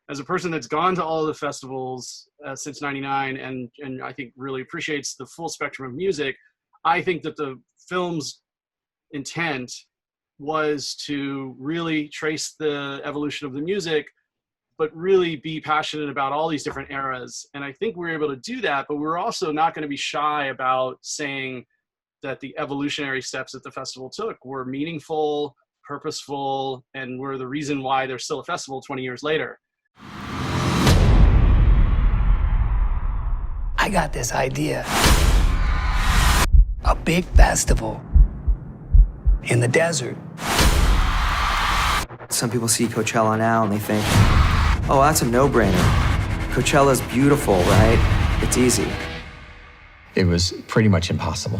As a person that's gone to all the festivals since '99 and I think really appreciates the full spectrum of music, I think that the film's intent was to really trace the evolution of the music, but really be passionate about all these different eras. And I think we're able to do that, but we're also not going to be shy about saying that the evolutionary steps that the festival took were meaningful, purposeful, and were the reason why there's still a festival 20 years later. I got this idea. A big festival in the desert. Some people see Coachella now and they think, oh, that's a no-brainer. Coachella's beautiful, right? It's easy. It was pretty much impossible.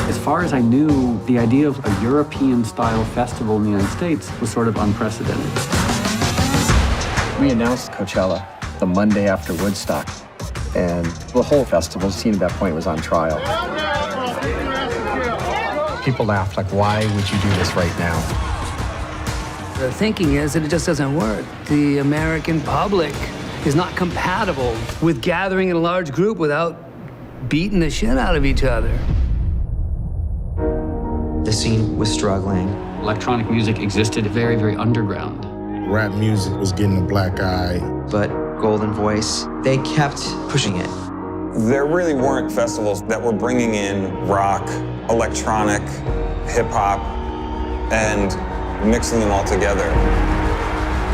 As far as I knew, the idea of a European-style festival in the United States was sort of unprecedented. We announced Coachella the Monday after Woodstock, and the whole festival scene at that point was on trial. People laughed, like, why would you do this right now? The thinking is that it just doesn't work. The American public is not compatible with gathering in a large group without beating the shit out of each other. The scene was struggling. Electronic music existed very, very underground. Rap music was getting a black eye. But Golden Voice, they kept pushing it. There really weren't festivals that were bringing in rock, electronic, hip-hop, and mixing them all together.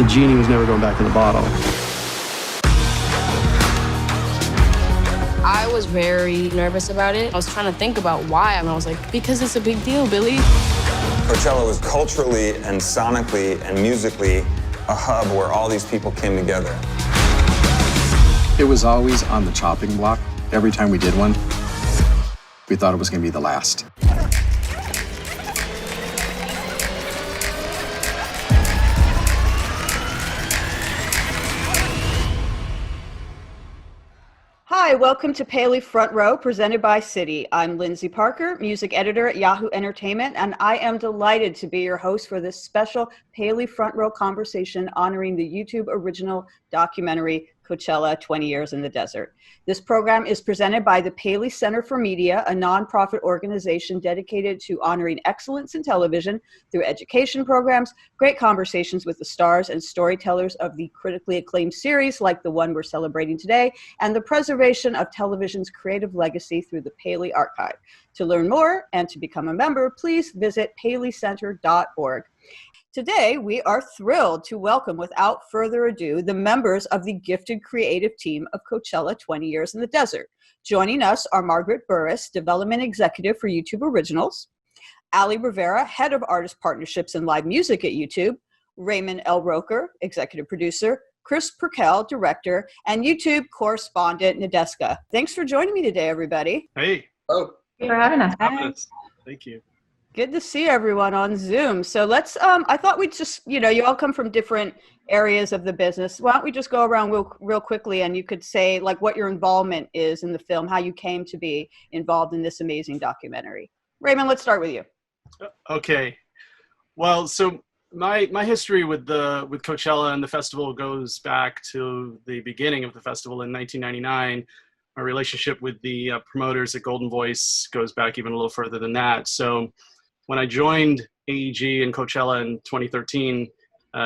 The genie was never going back in the bottle. I was very nervous about it. I was trying to think about why, and I was like, because it's a big deal, Billy. Coachella was culturally and sonically and musically a hub where all these people came together. It was always on the chopping block. Every time we did one, we thought it was going to be the last. Hi, welcome to Paley Front Row, presented by Citi. I'm Lyndsey Parker, music editor at Yahoo Entertainment, and I am delighted to be your host for this special Paley Front Row conversation honoring the YouTube original documentary, Coachella, 20 Years in the Desert. This program is presented by the Paley Center for Media, a nonprofit organization dedicated to honoring excellence in television through education programs, great conversations with the stars and storytellers of the critically acclaimed series like the one we're celebrating today, and the preservation of television's creative legacy through the Paley Archive. To learn more and to become a member, please visit paleycenter.org. Today, we are thrilled to welcome, without further ado, the members of the gifted creative team of Coachella 20 Years in the Desert. Joining us are Margaret Burris, Development Executive for YouTube Originals, Ali Rivera, Head of Artist Partnerships and Live Music at YouTube, Raymond L. Roker, Executive Producer, Chris Perkel, Director, and YouTube correspondent Nadeska. Thanks for joining me today, everybody. Hey. Oh, thanks for having us. Thank you. Good to see everyone on Zoom. So let's, I thought we'd just, you all come from different areas of the business. Why don't we just go around real quickly, and you could say like what your involvement is in the film, how you came to be involved in this amazing documentary. Raymond, let's start with you. Okay. Well, so my history with Coachella and the festival goes back to the beginning of the festival in 1999. My relationship with the promoters at Golden Voice goes back even a little further than that. So when I joined AEG and Coachella in 2013,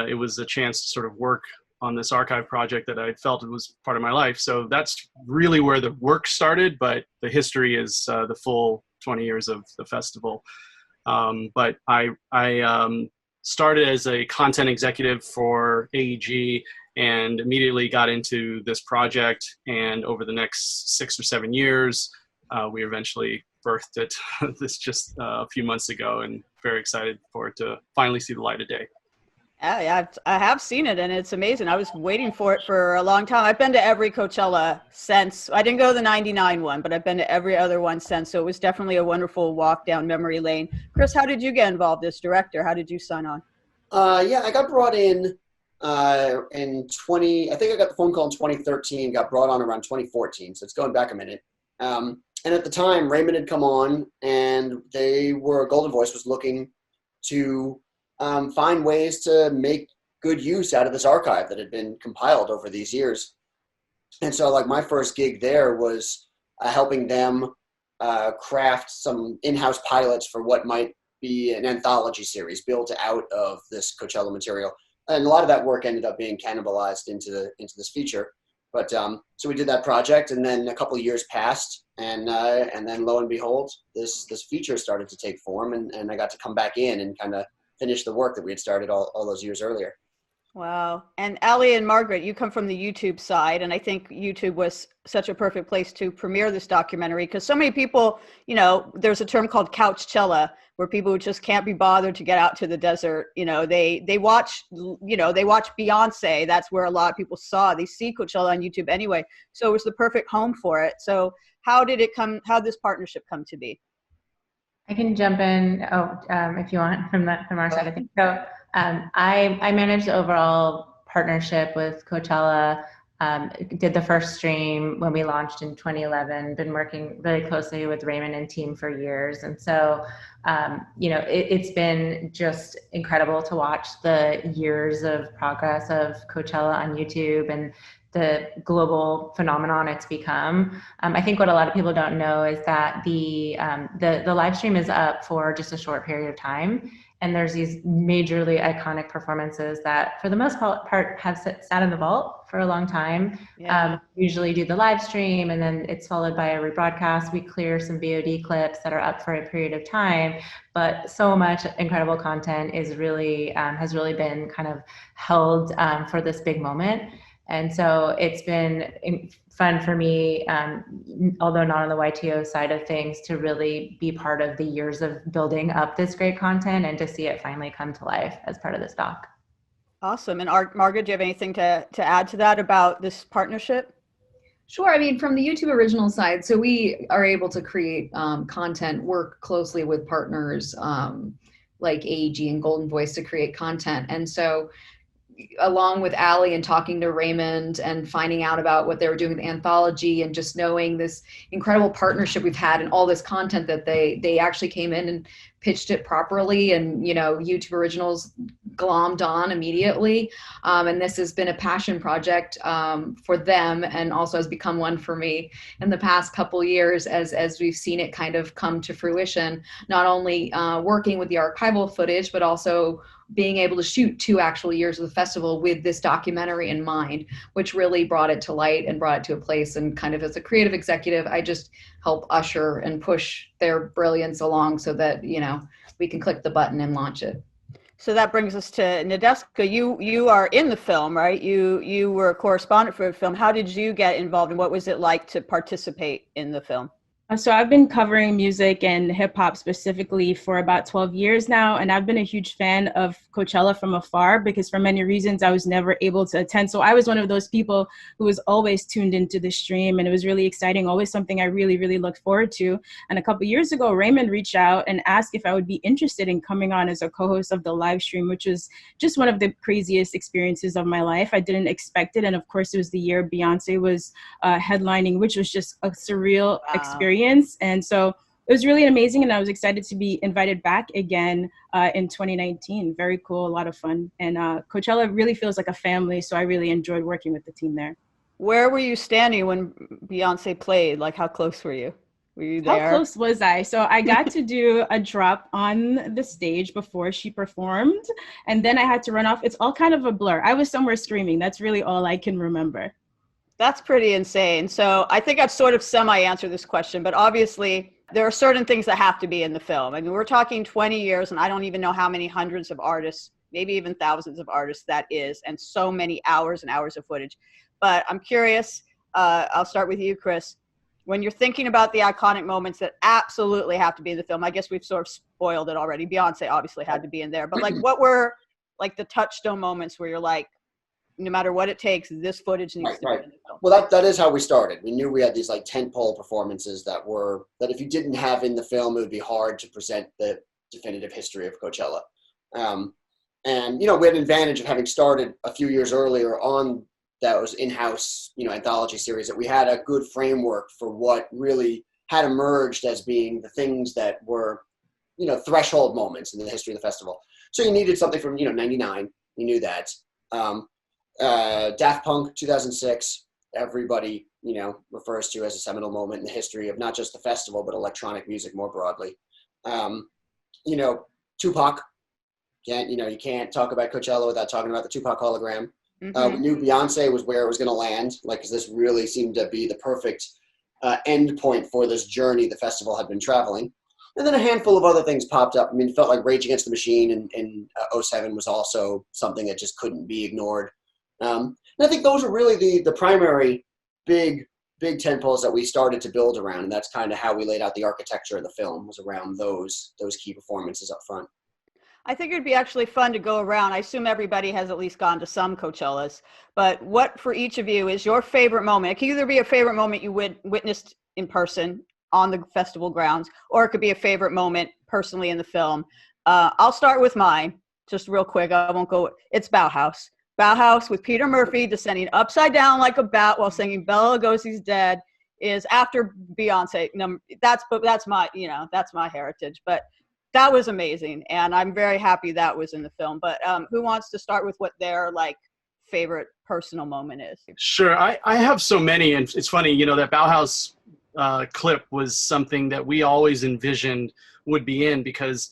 it was a chance to sort of work on this archive project that I felt it was part of my life. So that's really where the work started, but the history is the full 20 years of the festival. But I started as a content executive for AEG and immediately got into this project. And over the next 6 or 7 years, we eventually birthed it this just a few months ago, and very excited for it to finally see the light of day. Yeah, I have seen it, and it's amazing. I was waiting for it for a long time. I've been to every Coachella since. I didn't go to the 99 one, but I've been to every other one since. So it was definitely a wonderful walk down memory lane. Chris, how did you get involved as director? How did you sign on? Yeah, I got brought in 20, I think I got the phone call in 2013, got brought on around 2014. So it's going back a minute. And at the time, Raymond had come on, and Golden Voice was looking to find ways to make good use out of this archive that had been compiled over these years. And so, like, my first gig there was helping them craft some in-house pilots for what might be an anthology series built out of this Coachella material. And a lot of that work ended up being cannibalized into this feature. But so we did that project, and then a couple of years passed, and then lo and behold, this feature started to take form, and I got to come back in and kind of finish the work that we had started all those years earlier. Wow. And Ali and Margaret, you come from the YouTube side, and I think YouTube was such a perfect place to premiere this documentary because so many people, you know, there's a term called Coachella, where people who just can't be bothered to get out to the desert, you know, they watch Beyonce. That's where a lot of people they see Coachella on YouTube anyway. So it was the perfect home for it. So how did this partnership come to be? I can jump in if you want from our side, I think. So I managed the overall partnership with Coachella, did the first stream when we launched in 2011, been working really closely with Raymond and team for years. And so, you know, it's been just incredible to watch the years of progress of Coachella on YouTube and the global phenomenon it's become. I think what a lot of people don't know is that the live stream is up for just a short period of time. And there's these majorly iconic performances that for the most part have sat in the vault for a long time. Yeah. Usually do the live stream and then it's followed by a rebroadcast. We clear some VOD clips that are up for a period of time, but so much incredible content is really, has really been kind of held for this big moment. And so it's been fun for me, although not on the YTO side of things, to really be part of the years of building up this great content and to see it finally come to life as part of this doc. Awesome. And Margaret, do you have anything to add to that about this partnership? Sure. I mean, from the YouTube original side, so we are able to create content, work closely with partners like AEG and Golden Voice to create content. And so along with Ali and talking to Raymond and finding out about what they were doing with the anthology and just knowing this incredible partnership we've had and all this content that they actually came in and pitched it properly, and, you know, YouTube Originals glommed on immediately. And this has been a passion project for them, and also has become one for me in the past couple years as we've seen it kind of come to fruition, not only working with the archival footage, but also being able to shoot 2 actual years of the festival with this documentary in mind, which really brought it to light and brought it to a place. And kind of as a creative executive, I just help usher and push their brilliance along so that, you know, we can click the button and launch it. So that brings us to Nadeska. You are in the film, right? You were a correspondent for the film. How did you get involved, and what was it like to participate in the film? So I've been covering music and hip hop specifically for about 12 years now. And I've been a huge fan of Coachella from afar because for many reasons I was never able to attend. So I was one of those people who was always tuned into the stream, and it was really exciting, always something I really, really looked forward to. And a couple of years ago, Raymond reached out and asked if I would be interested in coming on as a co-host of the live stream, which was just one of the craziest experiences of my life. I didn't expect it. And of course, it was the year Beyonce was headlining, which was just a surreal experience. And so it was really amazing, and I was excited to be invited back again in 2019. Very cool, a lot of fun. And Coachella really feels like a family, so I really enjoyed working with the team there. Where were you standing when Beyonce played? Like, how close were you? Were you there? How close was I? So I got to do a drop on the stage before she performed, and then I had to run off. It's all kind of a blur. I was somewhere screaming. That's really all I can remember. That's pretty insane. So I think I've sort of semi-answered this question, but obviously there are certain things that have to be in the film. I mean, we're talking 20 years, and I don't even know how many hundreds of artists, maybe even thousands of artists that is, and so many hours and hours of footage. But I'm curious, I'll start with you, Chris. When you're thinking about the iconic moments that absolutely have to be in the film, I guess we've sort of spoiled it already. Beyonce obviously had to be in there, but like, what were like the touchstone moments where you're like, no matter what it takes, this footage needs to be in the film? Well, that is how we started. We knew we had these like tentpole performances that if you didn't have in the film, it would be hard to present the definitive history of Coachella. And, you know, we had an advantage of having started a few years earlier on those in-house, you know, anthology series, that we had a good framework for what really had emerged as being the things that were, threshold moments in the history of the festival. So you needed something from, 99. You knew that. Daft Punk, 2006, everybody, refers to as a seminal moment in the history of not just the festival, but electronic music more broadly. Tupac, you can't talk about Coachella without talking about the Tupac hologram. We knew Beyonce was where it was going to land, because this really seemed to be the perfect end point for this journey the festival had been traveling. And then a handful of other things popped up. I mean, it felt like Rage Against the Machine in 07 was also something that just couldn't be ignored. And I think those are really the primary big tentpoles that we started to build around, and that's kind of how we laid out the architecture of the film, was around those key performances up front. I think it'd be actually fun to go around. I assume everybody has at least gone to some Coachellas, but what for each of you is your favorite moment? It can either be a favorite moment you witnessed in person on the festival grounds, or it could be a favorite moment personally in the film. I'll start with mine, just real quick. I won't go. It's Bauhaus. Bauhaus with Peter Murphy descending upside down like a bat while singing Bela Lugosi's Dead is after Beyonce. That's my, that's my heritage, but that was amazing. And I'm very happy that was in the film, but who wants to start with what their favorite personal moment is? Sure. I have so many, and it's funny, that Bauhaus clip was something that we always envisioned would be in, because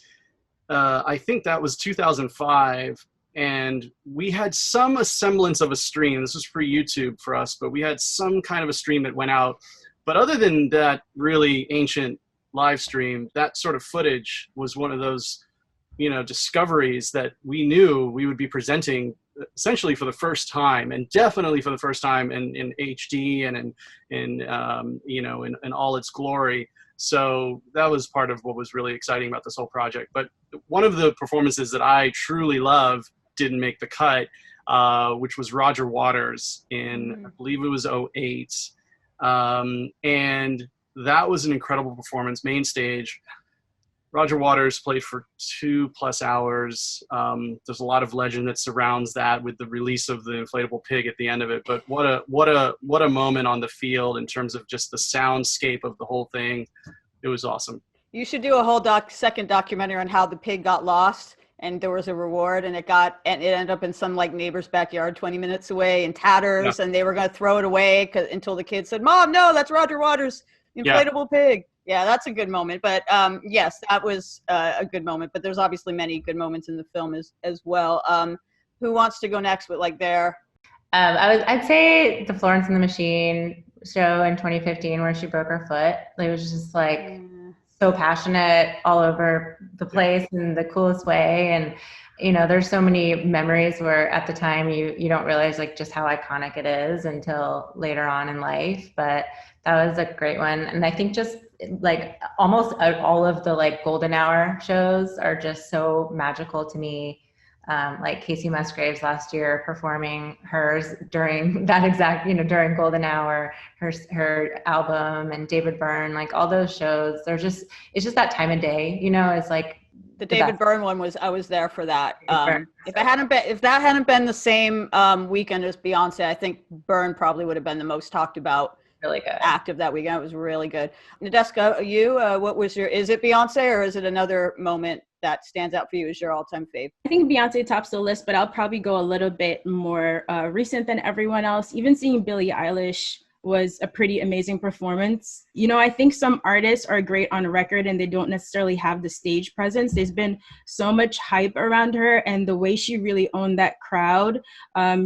I think that was 2005. And we had some semblance of a stream. This was pre-YouTube for us, but we had some kind of a stream that went out. But other than that really ancient live stream, that sort of footage was one of those, discoveries that we knew we would be presenting essentially for the first time, and definitely for the first time in HD and in all its glory. So that was part of what was really exciting about this whole project. But one of the performances that I truly love didn't make the cut, which was Roger Waters in, I believe it was 2008. And that was an incredible performance, main stage. Roger Waters played for 2+ hours. There's a lot of legend that surrounds that with the release of the inflatable pig at the end of it. But what a moment on the field in terms of just the soundscape of the whole thing. It was awesome. You should do a whole second documentary on how the pig got lost, and there was a reward, and it ended up in some neighbor's backyard 20 minutes away in tatters, and they were going to throw it away until the kids said, "Mom, no, that's Roger Waters' inflatable pig." Yeah, that's a good moment. But yes, that was a good moment. But there's obviously many good moments in the film as well. Who wants to go next with their? I'd say the Florence and the Machine show in 2015 where she broke her foot. It was just so passionate all over the place in the coolest way. And there's so many memories where at the time you don't realize just how iconic it is until later on in life. But that was a great one. And I think just almost all of the golden hour shows are just so magical to me. Casey Musgraves last year performing hers during that exact, during golden hour, her album, and David Byrne, all those shows, it's just that time of day, it's the David Byrne one I was there for that. If that hadn't been the same weekend as Beyonce, I think Byrne probably would have been the most talked about really good act of that weekend. It was really good. Nadeska, you, what was is it Beyonce or is it another moment that stands out for you as your all-time fave? I think Beyonce tops the list, but I'll probably go a little bit more recent than everyone else. Even seeing Billie Eilish was a pretty amazing performance. I think some artists are great on record and they don't necessarily have the stage presence. There's been so much hype around her, and the way she really owned that crowd,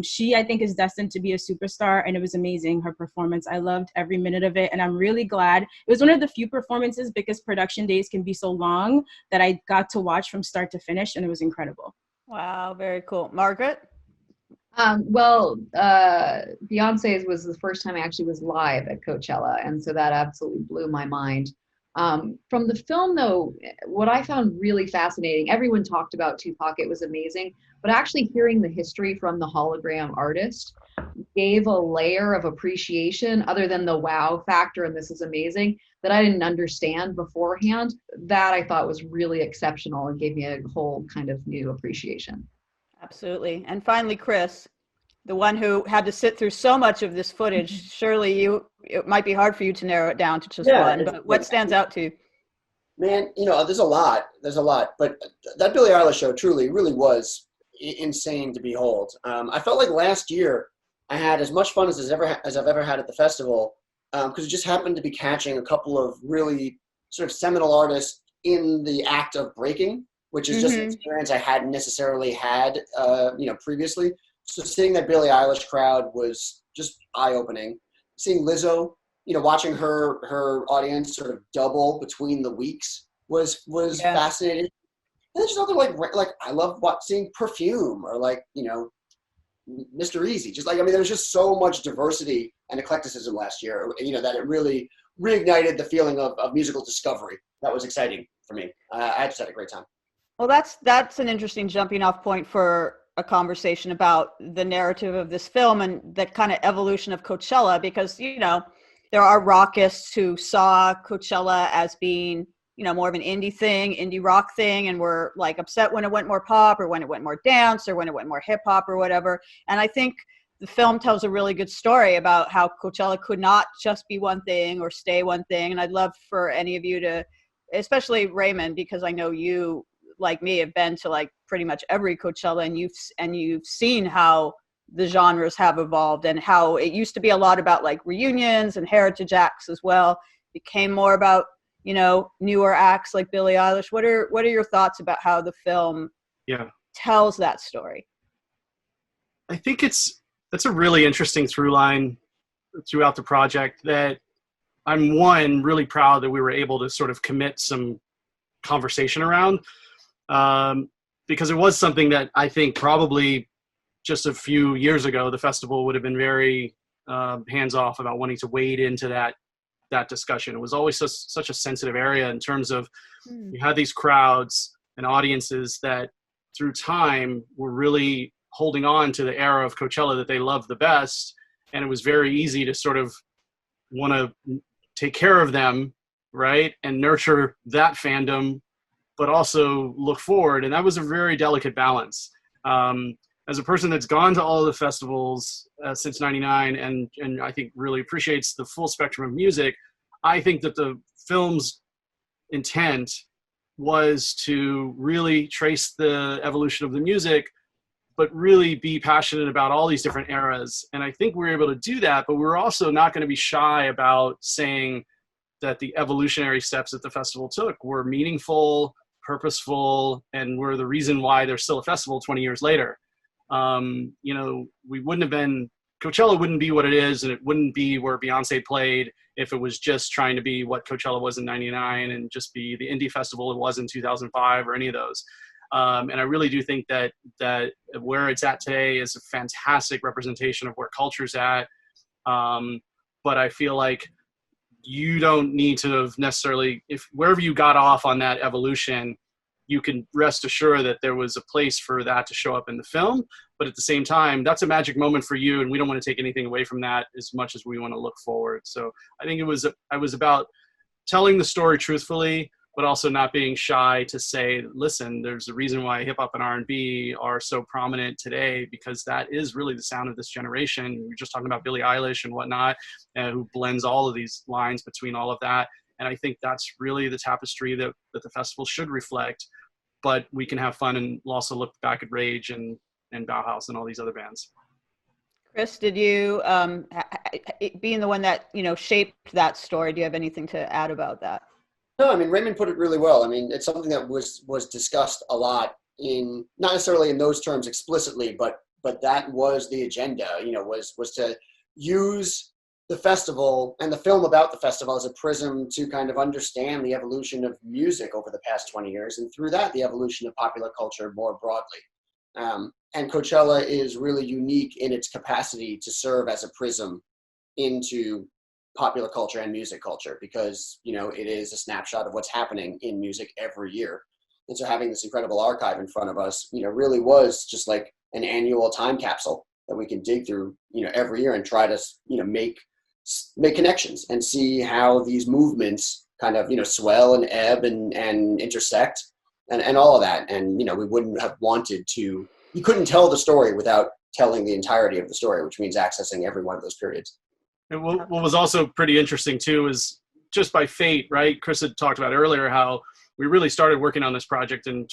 she, I think, is destined to be a superstar, and it was amazing, her performance. I loved every minute of it, and I'm really glad. It was one of the few performances, because production days can be so long, that I got to watch from start to finish, and it was incredible. Wow, very cool. Margaret? Beyonce's was the first time I actually was live at Coachella, and so that absolutely blew my mind. From the film, though, what I found really fascinating, everyone talked about Tupac, it was amazing, but actually hearing the history from the hologram artist gave a layer of appreciation other than the wow factor, and this is amazing, that I didn't understand beforehand. That I thought was really exceptional and gave me a whole kind of new appreciation. Absolutely. And finally, Chris. the one who had to sit through so much of this footage, surely it might be hard for you to narrow it down to just one, but what stands out to you? Man, there's a lot, but that Billie Eilish show really was insane to behold. I felt like last year I had as much fun as I've ever had at the festival, because it just happened to be catching a couple of really sort of seminal artists in the act of breaking, which is just an experience I hadn't necessarily had, previously. So seeing that Billie Eilish crowd was just eye-opening. Seeing Lizzo, watching her audience sort of double between the weeks was fascinating. And there's just other like I love seeing Perfume or Mr. Easy. There was just so much diversity and eclecticism last year, that it really reignited the feeling of musical discovery. That was exciting for me. I just had a great time. Well, that's an interesting jumping off point for a conversation about the narrative of this film and the kind of evolution of Coachella, because, there are rockists who saw Coachella as being, more of an indie rock thing, and were like upset when it went more pop or when it went more dance or when it went more hip hop or whatever. And I think the film tells a really good story about how Coachella could not just be one thing or stay one thing. And I'd love for any of you to, especially Raymond, because I know you, like me, have been to like pretty much every Coachella, and you've seen how the genres have evolved, and how it used to be a lot about like reunions and heritage acts as well. Became more about, newer acts like Billie Eilish. What are your thoughts about how the film tells that story? I think that's a really interesting through line throughout the project, that I'm really proud that we were able to sort of commit some conversation around, because it was something that I think probably just a few years ago, the festival would have been very hands-off about wanting to wade into that discussion. It was always such a sensitive area in terms of you had these crowds and audiences that through time were really holding on to the era of Coachella that they loved the best. And it was very easy to sort of want to take care of them, right? And nurture that fandom, but also look forward. And that was a very delicate balance. As a person that's gone to all of the festivals since '99, and I think really appreciates the full spectrum of music, I think that the film's intent was to really trace the evolution of the music, but really be passionate about all these different eras. And I think we were able to do that, but we're also not going to be shy about saying that the evolutionary steps that the festival took were meaningful, purposeful, and were the reason why there's still a festival 20 years later. We wouldn't have been, Coachella wouldn't be what it is, and it wouldn't be where Beyonce played if it was just trying to be what Coachella was in '99 and just be the indie festival it was in 2005 or any of those. And I really do think that where it's at today is a fantastic representation of where culture's at. But I feel like you don't need to have necessarily, if wherever you got off on that evolution, you can rest assured that there was a place for that to show up in the film. But at the same time, that's a magic moment for you, and we don't want to take anything away from that as much as we want to look forward. So I think I was about telling the story truthfully, but also not being shy to say, listen, there's a reason why hip hop and R&B are so prominent today, because that is really the sound of this generation. We're just talking about Billie Eilish and whatnot, who blends all of these lines between all of that. And I think that's really the tapestry that the festival should reflect, but we can have fun and also look back at Rage and Bauhaus and all these other bands. Chris, did you, being the one that, shaped that story, do you have anything to add about that? No, I mean, Raymond put it really well. I mean, it's something that was discussed a lot in, not necessarily in those terms explicitly, but that was the agenda, was to use the festival and the film about the festival as a prism to kind of understand the evolution of music over the past 20 years. And through that, the evolution of popular culture more broadly. And Coachella is really unique in its capacity to serve as a prism into popular culture and music culture, because, it is a snapshot of what's happening in music every year. And so having this incredible archive in front of us, really was just like an annual time capsule that we can dig through, every year and try to, make connections and see how these movements kind of, swell and ebb and intersect and all of that. And, we wouldn't have wanted to, you couldn't tell the story without telling the entirety of the story, which means accessing every one of those periods. And what was also pretty interesting too is just by fate, right? Chris had talked about earlier how we really started working on this project in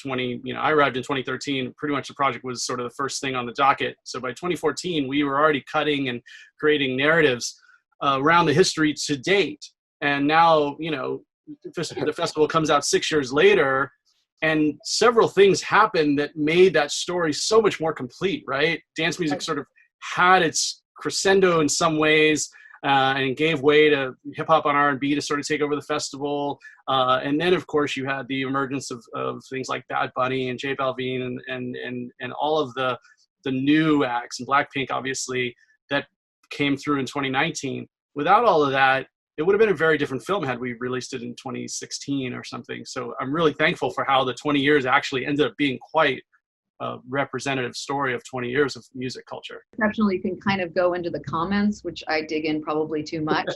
I arrived in 2013. Pretty much the project was sort of the first thing on the docket. So by 2014, we were already cutting and creating narratives around the history to date. And now, the festival comes out 6 years later, and several things happened that made that story so much more complete, right? Dance music sort of had its crescendo in some ways, and gave way to hip hop and R&B to sort of take over the festival. And then, of course, you had the emergence of things like Bad Bunny and J Balvin and all of the new acts, and Blackpink, obviously, that came through in 2019. Without all of that, it would have been a very different film had we released it in 2016 or something. So I'm really thankful for how the 20 years actually ended up being quite a representative story of 20 years of music culture. Exceptional, you can kind of go into the comments, which I dig in probably too much.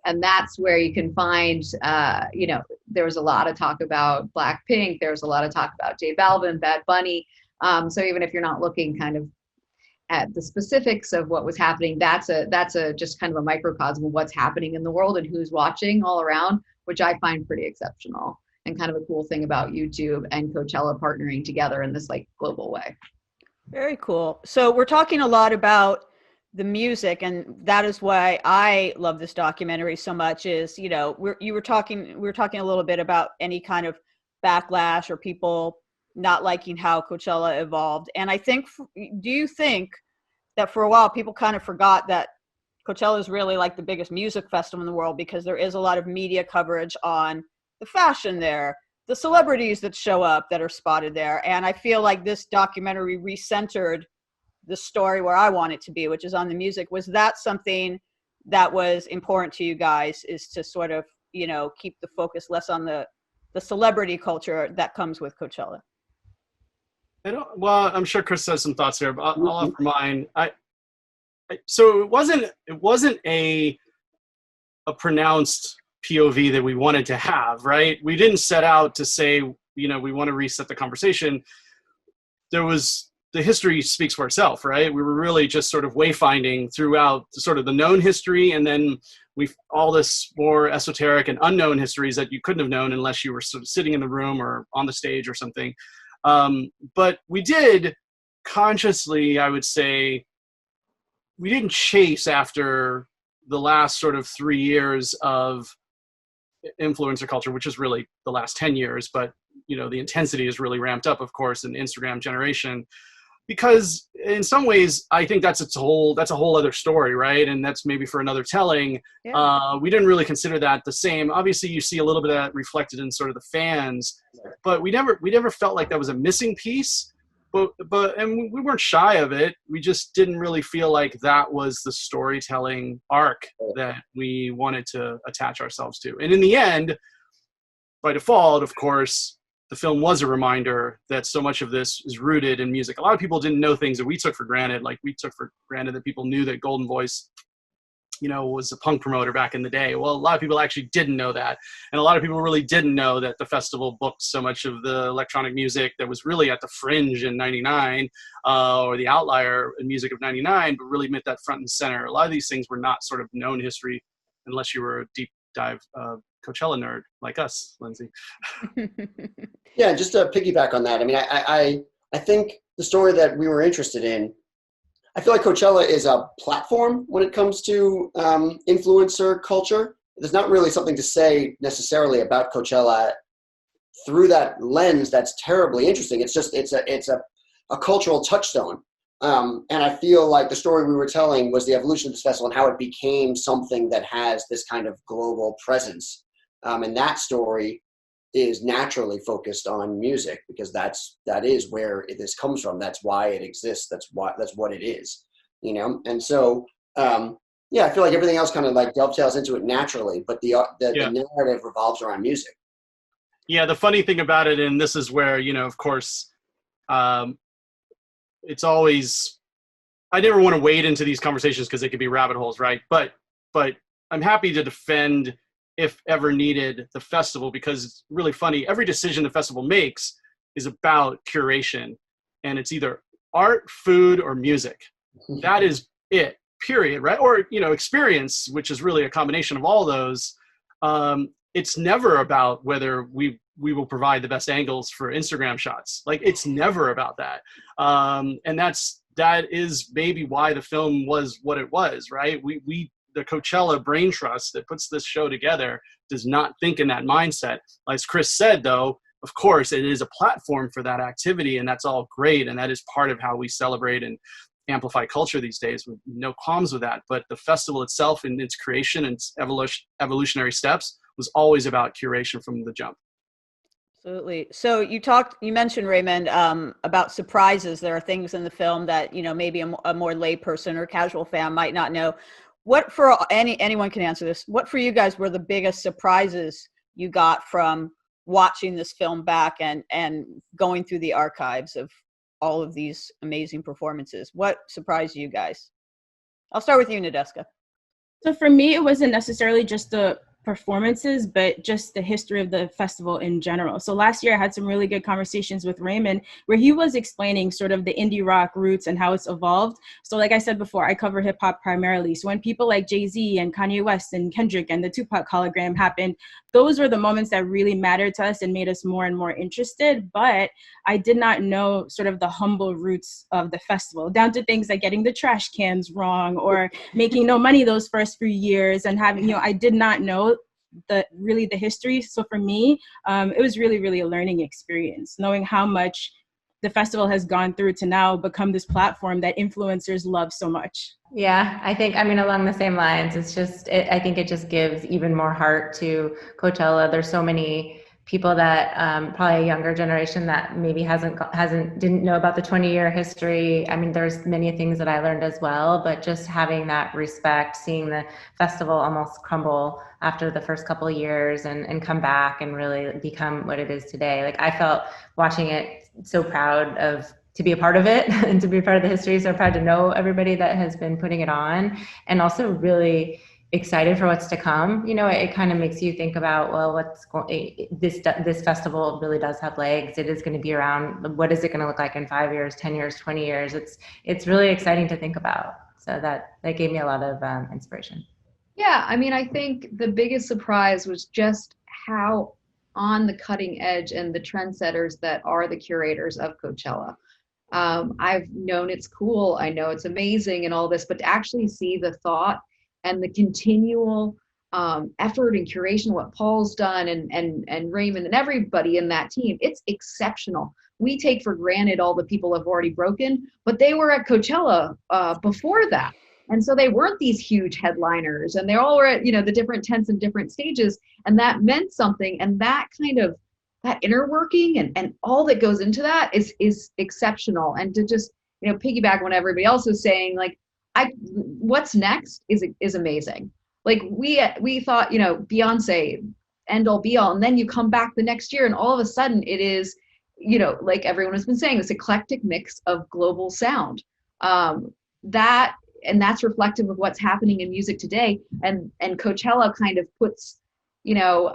And that's where you can find, there was a lot of talk about Blackpink. There was a lot of talk about J Balvin, Bad Bunny. So even if you're not looking kind of at the specifics of what was happening, that's a just kind of a microcosm of what's happening in the world and who's watching all around, which I find pretty exceptional and kind of a cool thing about YouTube and Coachella partnering together in this like global way. Very cool. So we're talking a lot about the music, and that is why I love this documentary so much. Is we were talking a little bit about any kind of backlash or people not liking how Coachella evolved. And I think, do you think that for a while people kind of forgot that Coachella is really like the biggest music festival in the world, because there is a lot of media coverage on the fashion there, the celebrities that show up that are spotted there. And I feel like this documentary recentered the story where I want it to be, which is on the music. Was that something that was important to you guys, is to sort of, keep the focus less on the celebrity culture that comes with Coachella? Well, I'm sure Chris has some thoughts here, but I'll offer mine. So it wasn't a pronounced POV that we wanted to have, right? We didn't set out to say, we want to reset the conversation. The history speaks for itself, right? We were really just sort of wayfinding throughout sort of the known history, and then all this more esoteric and unknown histories that you couldn't have known unless you were sort of sitting in the room or on the stage or something. But we did consciously, I would say, we didn't chase after the last sort of 3 years of influencer culture, which is really the last 10 years, but the intensity is really ramped up, of course, in Instagram generation, because in some ways I think that's a whole other story, right? And that's maybe for another telling. Yeah. We didn't really consider that the same. Obviously you see a little bit of that reflected in sort of the fans, but we never felt like that was a missing piece. And we weren't shy of it. We just didn't really feel like that was the storytelling arc that we wanted to attach ourselves to. And in the end, by default, of course, the film was a reminder that so much of this is rooted in music. A lot of people didn't know things that we took for granted. Like we took for granted that people knew that Golden Voice, was a punk promoter back in the day. Well, a lot of people actually didn't know that. And a lot of people really didn't know that the festival booked so much of the electronic music that was really at the fringe in 99, or the outlier in music of 99, but really meant that front and center. A lot of these things were not sort of known history unless you were a deep dive Coachella nerd like us, Lyndsey. Yeah, just to piggyback on that, I mean, I think the story that we were interested in, I feel like Coachella is a platform when it comes to influencer culture. There's not really something to say necessarily about Coachella through that lens that's terribly interesting. It's just it's a cultural touchstone. And I feel like the story we were telling was the evolution of this festival and how it became something that has this kind of global presence. And that story is naturally focused on music, because that is where this comes from. That's why it exists. That's what it is, And so, I feel like everything else kind of like dovetails into it naturally, but the narrative revolves around music. Yeah. The funny thing about it, and this is where, of course, it's always, I never want to wade into these conversations because they could be rabbit holes, right? But I'm happy to defend, if ever needed, the festival, because it's really funny. Every decision the festival makes is about curation, and it's either art, food, or music. that is it, period, right? Or, you know, experience, which is really a combination of all those. It's never about whether we will provide the best angles for Instagram shots. Like, it's never about that. And that is maybe why the film was what it was, right? The Coachella brain trust that puts this show together does not think in that mindset. As Chris said, though, of course, it is a platform for that activity, and that's all great. And that is part of how we celebrate and amplify culture these days, with no qualms with that. But the festival itself and its creation and its evolutionary steps was always about curation from the jump. Absolutely. So you mentioned, Raymond, about surprises. There are things in the film that, you know, maybe a more lay person or casual fan might not know. What, for anyone can answer this, what for you guys were the biggest surprises you got from watching this film back and going through the archives of all of these amazing performances? What surprised you guys? I'll start with you, Nadeska. So for me, it wasn't necessarily just the performances, but just the history of the festival in general. So last year I had some really good conversations with Raymond where he was explaining sort of the indie rock roots and how it's evolved. So like I said before, I cover hip hop primarily. So when people like Jay-Z and Kanye West and Kendrick and the Tupac hologram happened, those were the moments that really mattered to us and made us more and more interested. But I did not know sort of the humble roots of the festival, down to things like getting the trash cans wrong or making no money those first few years and having, you know, I did not know the history. So for me, it was really, really a learning experience, knowing how much the festival has gone through to now become this platform that influencers love so much. Yeah, I mean, along the same lines, I think it just gives even more heart to Coachella. There's so many people that probably a younger generation that maybe didn't know about the 20-year history. I mean, there's many things that I learned as well, but just having that respect, seeing the festival almost crumble after the first couple of years and come back and really become what it is today. Like, I felt watching it so proud to be a part of it and to be a part of the history. So proud to know everybody that has been putting it on, and also really excited for what's to come. You know, it kind of makes you think about, well, this festival really does have legs. It is going to be around. What is it going to look like in 5 years, 10 years, 20 years? It's really exciting to think about. So that gave me a lot of inspiration. Yeah, I mean, I think the biggest surprise was just how on the cutting edge and the trendsetters that are the curators of Coachella. I've known it's cool, I know it's amazing and all this, but to actually see the thought and the continual effort and curation, what Paul's done and Raymond and everybody in that team, it's exceptional. We take for granted all the people have already broken, but they were at Coachella before that. And so they weren't these huge headliners, and they all were at, you know, the different tents and different stages, and that meant something. And that kind of, that inner working and all that goes into that is exceptional. And to just, you know, piggyback on what everybody else is saying, like, what's next is amazing. Like we thought, you know, Beyonce, end all be all, and then you come back the next year and all of a sudden it is, you know, like everyone has been saying, this eclectic mix of global sound. That's reflective of what's happening in music today. And Coachella kind of puts, you know,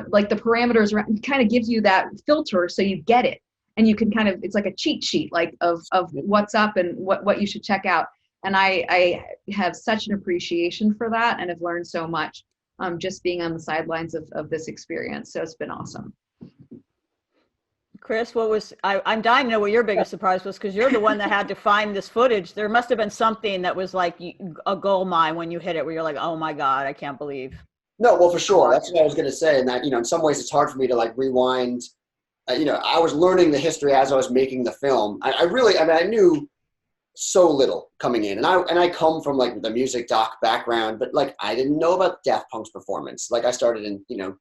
like the parameters around, kind of gives you that filter so you get it. And you can kind of, it's like a cheat sheet, like of what's up and what you should check out. And I have such an appreciation for that and have learned so much just being on the sidelines of this experience. So it's been awesome. Chris, I'm dying to know what your biggest surprise was, because you're the one that had to find this footage. There must have been something that was like a gold mine when you hit it, where you're like, oh my God, I can't believe. No, well, for sure. That's what I was going to say. And that, you know, in some ways it's hard for me to like rewind. You know, I was learning the history as I was making the film. I knew so little coming in, and I come from like the music doc background, but like I didn't know about Daft Punk's performance. Like I started in, you know,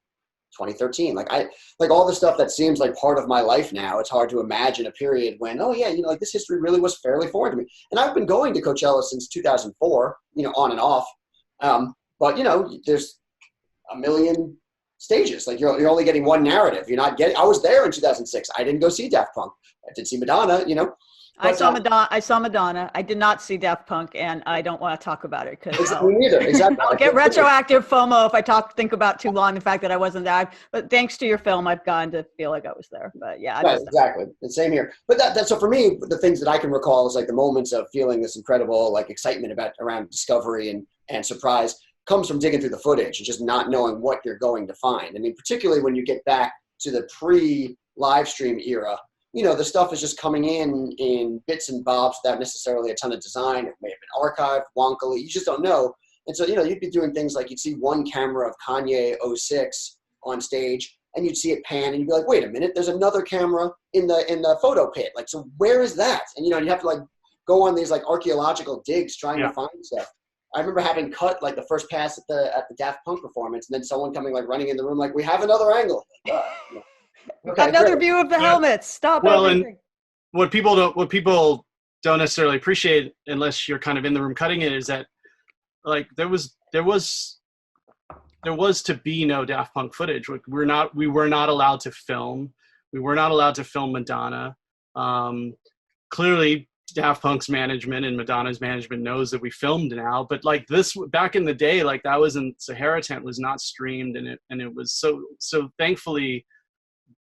2013. Like all the stuff that seems like part of my life now, it's hard to imagine a period when, oh yeah, you know, like this history really was fairly foreign to me. And I've been going to Coachella since 2004, you know, on and off. But you know, there's a million stages. Like you're only getting one narrative. You're not getting, I was there in 2006. I didn't go see Daft Punk. I did see Madonna, you know. I saw Madonna. I did not see Daft Punk, and I don't want to talk about it because Me neither. Exactly. I'll get retroactive FOMO if I think about too long the fact that I wasn't there. But thanks to your film, I've gotten to feel like I was there. But yeah, right, exactly. The same here. But that so for me, the things that I can recall is like the moments of feeling this incredible like excitement around discovery and surprise comes from digging through the footage and just not knowing what you're going to find. I mean, particularly when you get back to the pre-live stream era. The stuff is just coming in bits and bobs without necessarily a ton of design. It may have been archived, wonkily. You just don't know. And so, you'd be doing things like you'd see one camera of Kanye 06 on stage and you'd see it pan and you'd be like, wait a minute, there's another camera in the photo pit. Like, so where is that? And, you have to like go on these like archaeological digs trying to find stuff. I remember having cut like the first pass at the Daft Punk performance and then someone coming like running in the room like, we have another angle. Okay, another great. view of the helmets. Stop everything. And what people don't necessarily appreciate unless you're kind of in the room cutting it is that like there was to be no Daft Punk footage. We were not allowed to film. We were not allowed to film Madonna. Clearly Daft Punk's management and Madonna's management knows that we filmed now, but like this back in the day, like that was in Sahara Tent was not streamed and it was so thankfully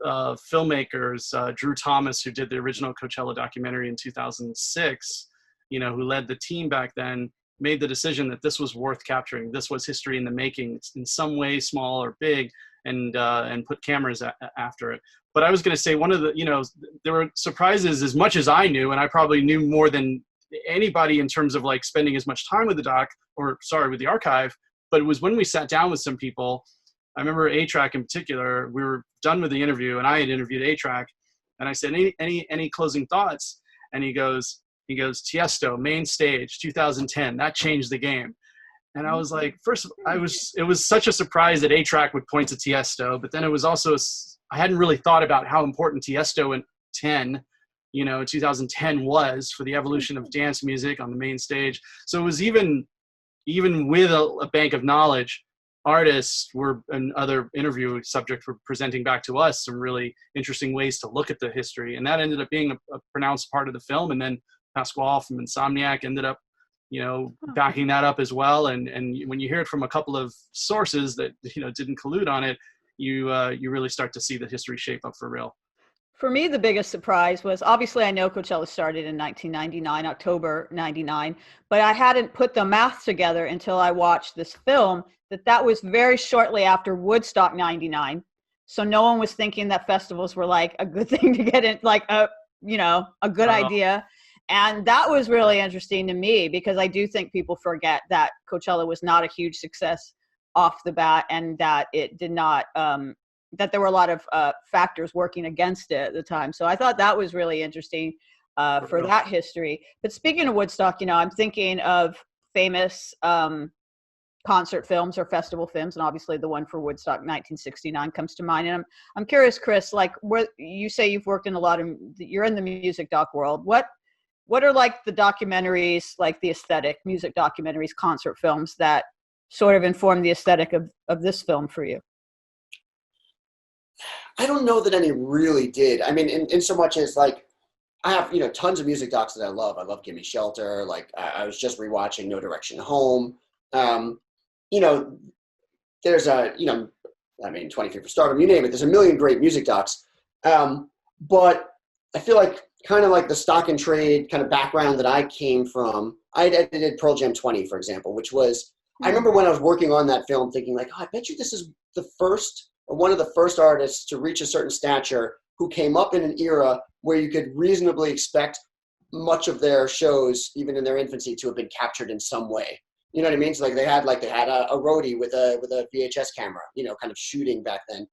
filmmakers, Drew Thomas, who did the original Coachella documentary in 2006, who led the team back then, made the decision that this was worth capturing. This was history in the making, in some way, small or big, and put cameras after it. But I was going to say one of the, there were surprises as much as I knew, and I probably knew more than anybody in terms of like spending as much time with with the archive. But it was when we sat down with some people. I remember A-Track in particular, we were done with the interview and I had interviewed A-Track and I said, any closing thoughts? And he goes, Tiesto, main stage, 2010, that changed the game. And I was like, it was such a surprise that A-Track would point to Tiesto, but then it was also, I hadn't really thought about how important Tiesto in 2010 was for the evolution of dance music on the main stage. So it was even with a bank of knowledge, artists and other interview subjects were presenting back to us some really interesting ways to look at the history. And that ended up being a pronounced part of the film. And then Pasquale from Insomniac ended up, backing that up as well. And when you hear it from a couple of sources that, didn't collude on it, you really start to see the history shape up for real. For me, the biggest surprise was, obviously I know Coachella started in 1999, October 99, but I hadn't put the math together until I watched this film that was very shortly after Woodstock 99. So no one was thinking that festivals were like a good thing to get in, like a good idea. And that was really interesting to me because I do think people forget that Coachella was not a huge success off the bat and that it did not, that there were a lot of factors working against it at the time. So I thought that was really interesting for that history. But speaking of Woodstock, I'm thinking of famous concert films or festival films, and obviously the one for Woodstock 1969 comes to mind. And I'm curious, Chris, like where you say you've worked in you're in the music doc world. What are like the documentaries, like the aesthetic, music documentaries, concert films that sort of inform the aesthetic of this film for you? I don't know that any really did. I mean, in so much as like, I have, tons of music docs that I love. I love Gimme Shelter. Like I was just rewatching No Direction Home. There's 23 for Stardom, you name it. There's a million great music docs. But I feel like kind of like the stock and trade kind of background that I came from, I edited Pearl Jam 20, for example, which was, I remember when I was working on that film thinking like, I bet you this is the first or one of the first artists to reach a certain stature who came up in an era where you could reasonably expect much of their shows, even in their infancy, to have been captured in some way. You know what I mean? So like they had a roadie with a VHS camera, kind of shooting back then.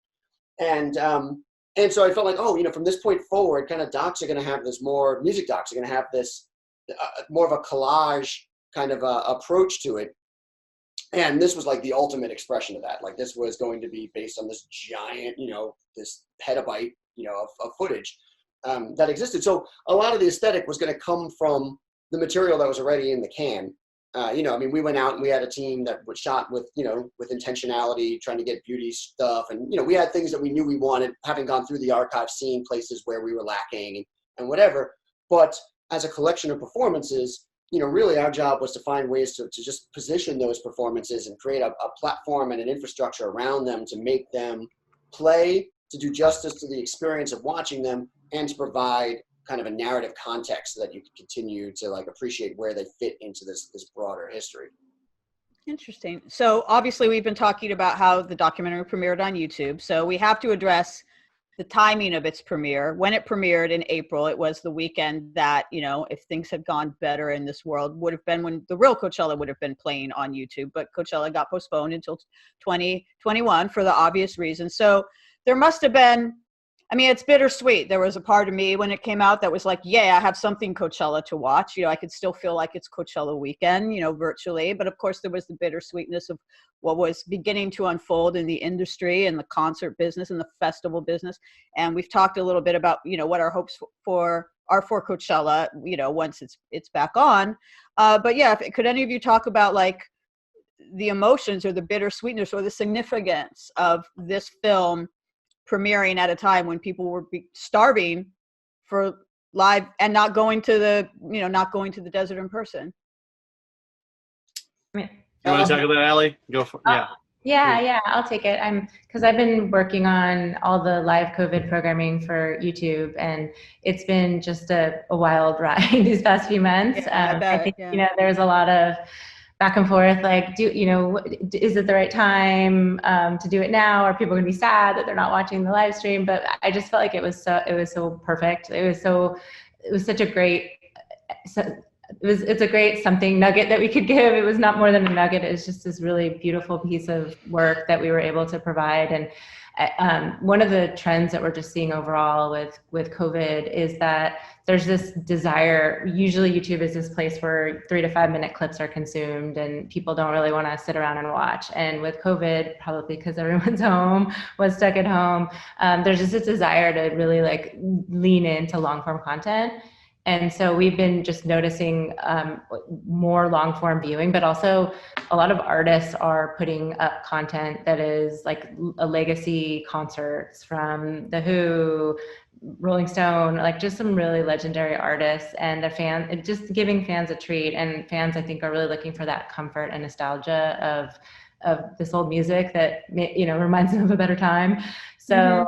And so I felt like, from this point forward, kind of docs are going to have this more, music docs are going to have this more of a collage kind of approach to it. And this was like the ultimate expression of that. Like this was going to be based on this giant, this petabyte, of footage that existed. So a lot of the aesthetic was going to come from the material that was already in the can. We went out and we had a team that was shot with, with intentionality, trying to get beauty stuff. And, we had things that we knew we wanted, having gone through the archive, seeing places where we were lacking and whatever. But as a collection of performances, you know, really our job was to find ways to just position those performances and create a platform and an infrastructure around them to make them play, to do justice to the experience of watching them, and to provide kind of a narrative context so that you can continue to like appreciate where they fit into this broader history. Interesting. So obviously we've been talking about how the documentary premiered on YouTube. So we have to address the timing of its premiere. When it premiered in April, it was the weekend that, you know, if things had gone better in this world, would have been when the real Coachella would have been playing on YouTube. But Coachella got postponed until 2021 for the obvious reason. So there must have been, I mean, it's bittersweet. There was a part of me when it came out that was like, yeah, I have something Coachella to watch. You know, I could still feel like it's Coachella weekend, you know, virtually. But of course, there was the bittersweetness of what was beginning to unfold in the industry and the concert business and the festival business. And we've talked a little bit about, you know, what our hopes for Coachella, you know, once it's back on. But yeah, could any of you talk about like the emotions or the bittersweetness or the significance of this film premiering at a time when people were starving for live and not going to the desert in person? You want to tackle that, Ali? Go for it. Yeah, I'll take it. Because I've been working on all the live COVID programming for YouTube, and it's been just a wild ride these past few months. Yeah, I think, you know, there's a lot of back and forth, like, is it the right time to do it now? Are people going to be sad that they're not watching the live stream? But I just felt like it was so perfect. It's a great something nugget that we could give. It was not more than a nugget. It was just this really beautiful piece of work that we were able to provide. And one of the trends that we're just seeing overall with COVID is that there's this desire. Usually YouTube is this place where 3 to 5 minute clips are consumed and people don't really want to sit around and watch. And with COVID, probably because everyone's was stuck at home, there's just this desire to really like lean into long form content. And so we've been just noticing more long form viewing, but also a lot of artists are putting up content that is like a legacy concerts from The Who, Rolling Stone, like just some really legendary artists, and the fans, just giving fans a treat. And fans, I think, are really looking for that comfort and nostalgia of this old music that, you know, reminds them of a better time. So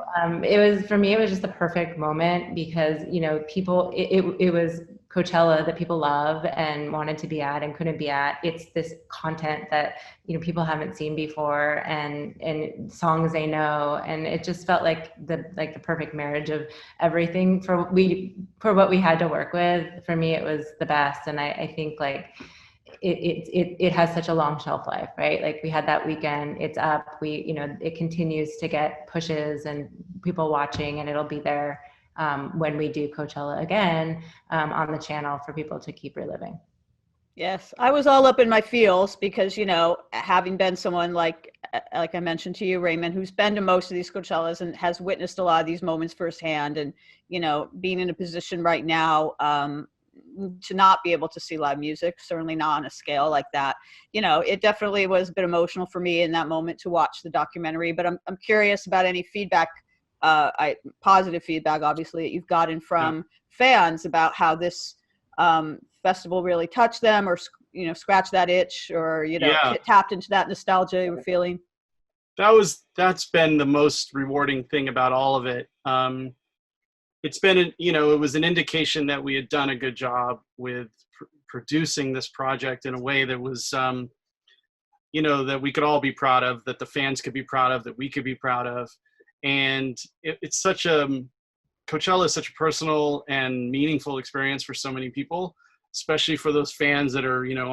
for me, it was just the perfect moment because, you know, it was Coachella that people love and wanted to be at and couldn't be at. It's this content that, you know, people haven't seen before and songs they know. And it just felt like the perfect marriage of everything for what we had to work with. For me, it was the best. And I think like, it has such a long shelf life, right? Like we had that weekend, it's up, it continues to get pushes and people watching, and it'll be there when we do Coachella again on the channel for people to keep reliving. Yes, I was all up in my feels because, you know, having been someone like I mentioned to you, Raymond, who's been to most of these Coachellas and has witnessed a lot of these moments firsthand, and, you know, being in a position right now to not be able to see live music, certainly not on a scale like that. You know, it definitely was a bit emotional for me in that moment to watch the documentary, but I'm curious about any feedback, positive feedback, obviously, that you've gotten from fans about how this festival really touched them or, you know, scratched that itch or, you know, tapped into that nostalgia you were feeling. That's been the most rewarding thing about all of it. It's been, you know, it was an indication that we had done a good job with producing this project in a way that was, you know, that we could all be proud of, that the fans could be proud of, that we could be proud of. And it's such Coachella is such a personal and meaningful experience for so many people, especially for those fans that are, you know,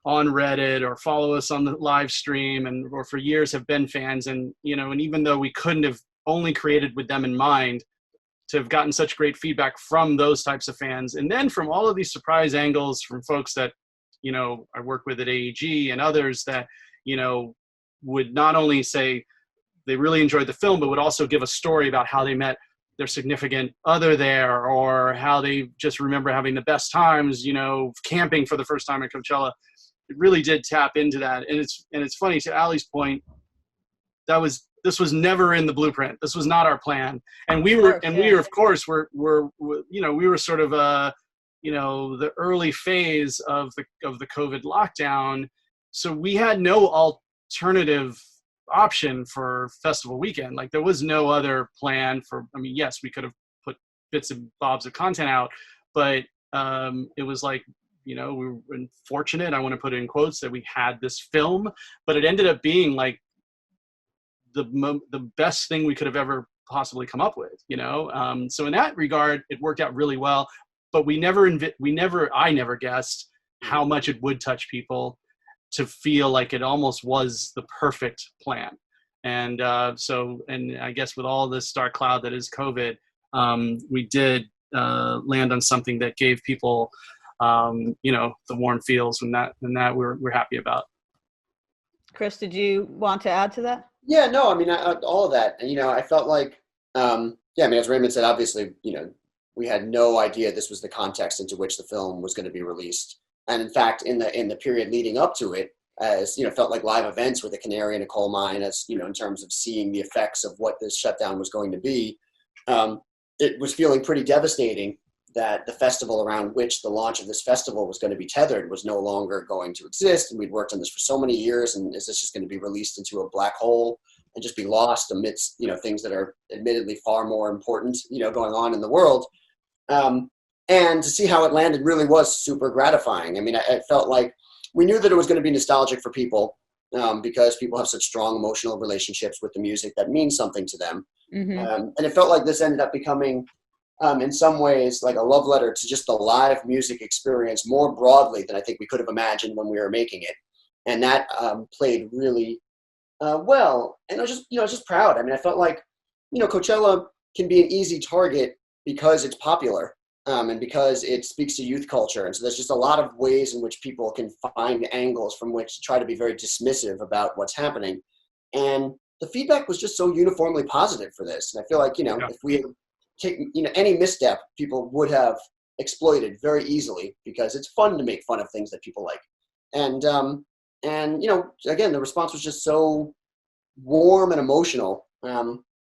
on Reddit or follow us on the live stream or for years have been fans. And, you know, and even though we couldn't have only created with them in mind, to have gotten such great feedback from those types of fans. And then from all of these surprise angles from folks that, you know, I work with at AEG and others that, you know, would not only say they really enjoyed the film, but would also give a story about how they met their significant other there or how they just remember having the best times, you know, camping for the first time at Coachella. It really did tap into that. And it's funny, to Ali's point, this was never in the blueprint. This was not our plan. And we were, of course, we were sort of the early phase of the COVID lockdown. So we had no alternative option for festival weekend. Like there was no other plan for, I mean, yes, we could have put bits and bobs of content out, but it was like, we were fortunate, I want to put it in quotes, that we had this film, but it ended up being like the best thing we could have ever possibly come up with, so in that regard, it worked out really well, but I never guessed how much it would touch people to feel like it almost was the perfect plan. And and I guess with all this dark cloud that is COVID, we did land on something that gave people, the warm feels, and that we're happy about. Chris, did you want to add to that? Yeah, no, I mean, all of that. And, I felt like, as Raymond said, obviously, we had no idea this was the context into which the film was going to be released. And in fact, in the period leading up to it, as felt like live events were the canary in a coal mine, as in terms of seeing the effects of what this shutdown was going to be. It was feeling pretty devastating that the festival around which the launch of this festival was going to be tethered was no longer going to exist. And we'd worked on this for so many years, and is this just going to be released into a black hole and just be lost amidst, things that are admittedly far more important, going on in the world. And to see how it landed really was super gratifying. I mean, I felt like we knew that it was going to be nostalgic for people, because people have such strong emotional relationships with the music that means something to them. Mm-hmm. And it felt like this ended up becoming, in some ways, like a love letter to just the live music experience more broadly than I think we could have imagined when we were making it. And that played really well. And I was just proud. I mean, I felt like, Coachella can be an easy target because it's popular, and because it speaks to youth culture. And so there's just a lot of ways in which people can find angles from which to try to be very dismissive about what's happening. And the feedback was just so uniformly positive for this. And I feel like, if we had taken, any misstep, people would have exploited very easily, because it's fun to make fun of things that people like. And again, the response was just so warm and emotional.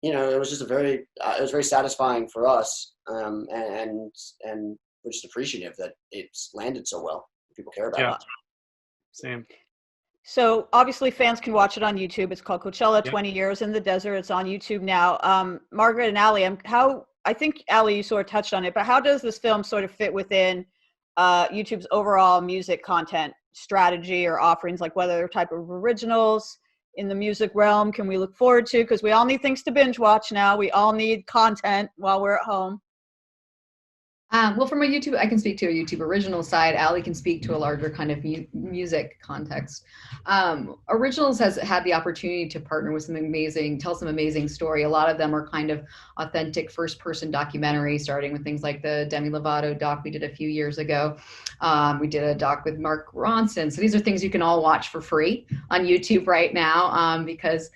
It was just it was very satisfying for us. And we're just appreciative that it's landed so well. People care about it. Same. So obviously fans can watch it on YouTube. It's called Coachella 20 Years in the Desert. It's on YouTube now. Margaret and Ali, I think Ali, you sort of touched on it, but how does this film sort of fit within YouTube's overall music content strategy or offerings, like what other type of originals in the music realm can we look forward to? Because we all need things to binge watch now. We all need content while we're at home. Well, from a YouTube, I can speak to a YouTube original side. Ali can speak to a larger kind of music context. Originals has had the opportunity to partner with tell some amazing story. A lot of them are kind of authentic first-person documentaries, starting with things like the Demi Lovato doc we did a few years ago. We did a doc with Mark Ronson. So these are things you can all watch for free on YouTube right now, because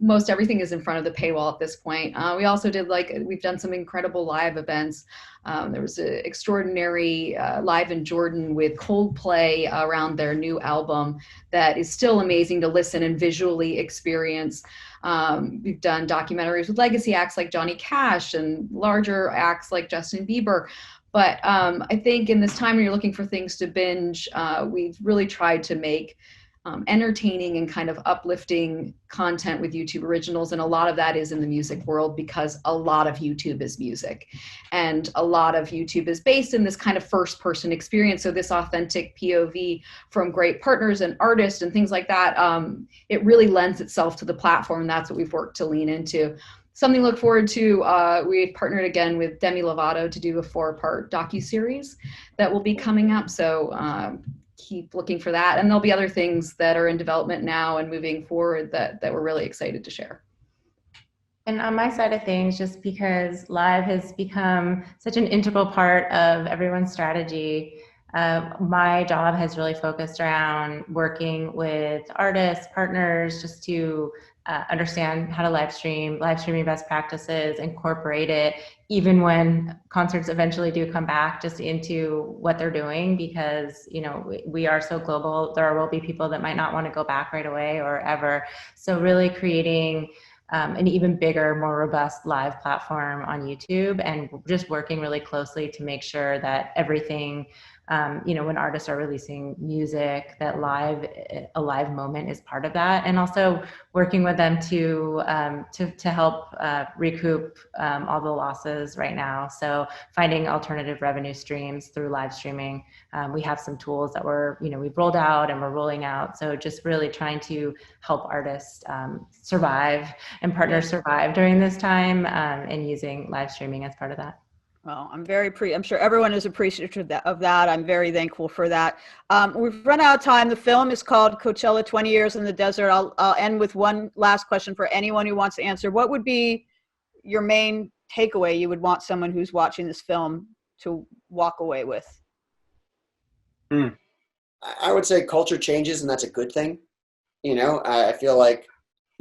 most everything is in front of the paywall at this point. We also did we've done some incredible live events. There was an extraordinary live in Jordan with Coldplay around their new album that is still amazing to listen and visually experience. We've done documentaries with legacy acts like Johnny Cash and larger acts like Justin Bieber. But I think in this time when you're looking for things to binge, we've really tried to make entertaining and kind of uplifting content with YouTube originals. And a lot of that is in the music world, because a lot of YouTube is music, and a lot of YouTube is based in this kind of first person experience. So this authentic POV from great partners and artists and things like that, it really lends itself to the platform. And that's what we've worked to lean into. Something to look forward to, we've partnered again with Demi Lovato to do a 4-part docuseries that will be coming up. So keep looking for that. And there'll be other things that are in development now and moving forward that we're really excited to share. And on my side of things, just because live has become such an integral part of everyone's strategy, my job has really focused around working with artists, partners, just to understand how to live streaming best practices, incorporate it, even when concerts eventually do come back, just into what they're doing, because, we are so global. There will be people that might not want to go back right away or ever. So really creating an even bigger, more robust live platform on YouTube, and just working really closely to make sure that everything, when artists are releasing music, that a live moment is part of that, and also working with them to help recoup all the losses right now. So finding alternative revenue streams through live streaming. We have some tools that we've rolled out and we're rolling out. So just really trying to help artists survive and partners survive during this time, and using live streaming as part of that. Well, I'm sure everyone is appreciative of that. I'm very thankful for that. We've run out of time. The film is called Coachella 20 Years in the Desert. I'll end with one last question for anyone who wants to answer. What would be your main takeaway you would want someone who's watching this film to walk away with? I would say culture changes, and that's a good thing. I feel like,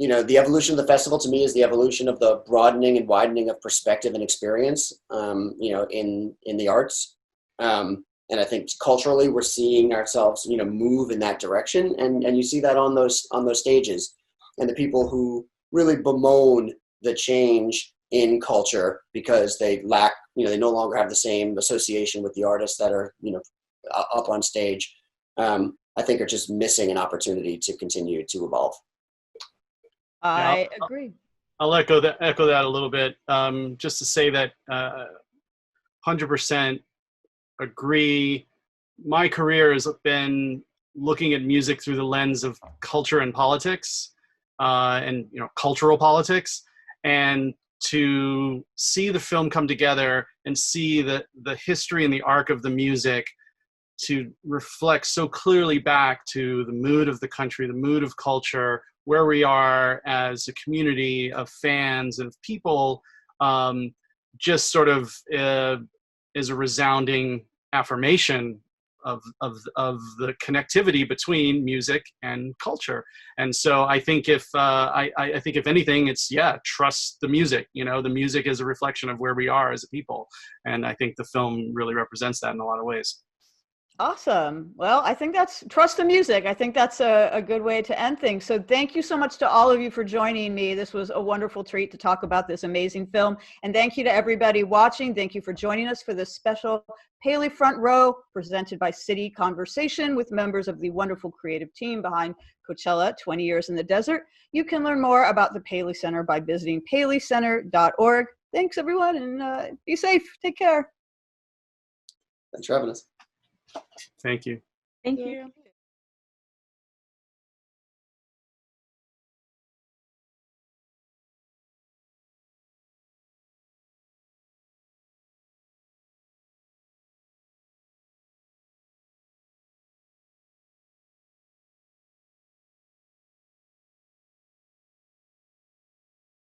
the evolution of the festival to me is the evolution of the broadening and widening of perspective and experience, in the arts. And I think culturally we're seeing ourselves, move in that direction. And you see that on those stages, and the people who really bemoan the change in culture because they lack, they no longer have the same association with the artists that are, up on stage, I think are just missing an opportunity to continue to evolve. I agree. I'll echo that a little bit, just to say that 100% agree. My career has been looking at music through the lens of culture and politics, and cultural politics, and to see the film come together and see the history and the arc of the music to reflect so clearly back to the mood of the country, the mood of culture, where we are as a community of fans and people, just sort of is a resounding affirmation of the connectivity between music and culture. And so I think if anything, it's trust the music. The music is a reflection of where we are as a people, and I think the film really represents that in a lot of ways. Awesome. Well, I think that's trust the music. I think that's a good way to end things. So thank you so much to all of you for joining me. This was a wonderful treat to talk about this amazing film. And thank you to everybody watching. Thank you for joining us for this special Paley Front Row presented by City Conversation with members of the wonderful creative team behind Coachella 20 Years in the Desert. You can learn more about the Paley Center by visiting paleycenter.org. Thanks, everyone, and be safe. Take care. Thanks for having us. Thank you. Thank you.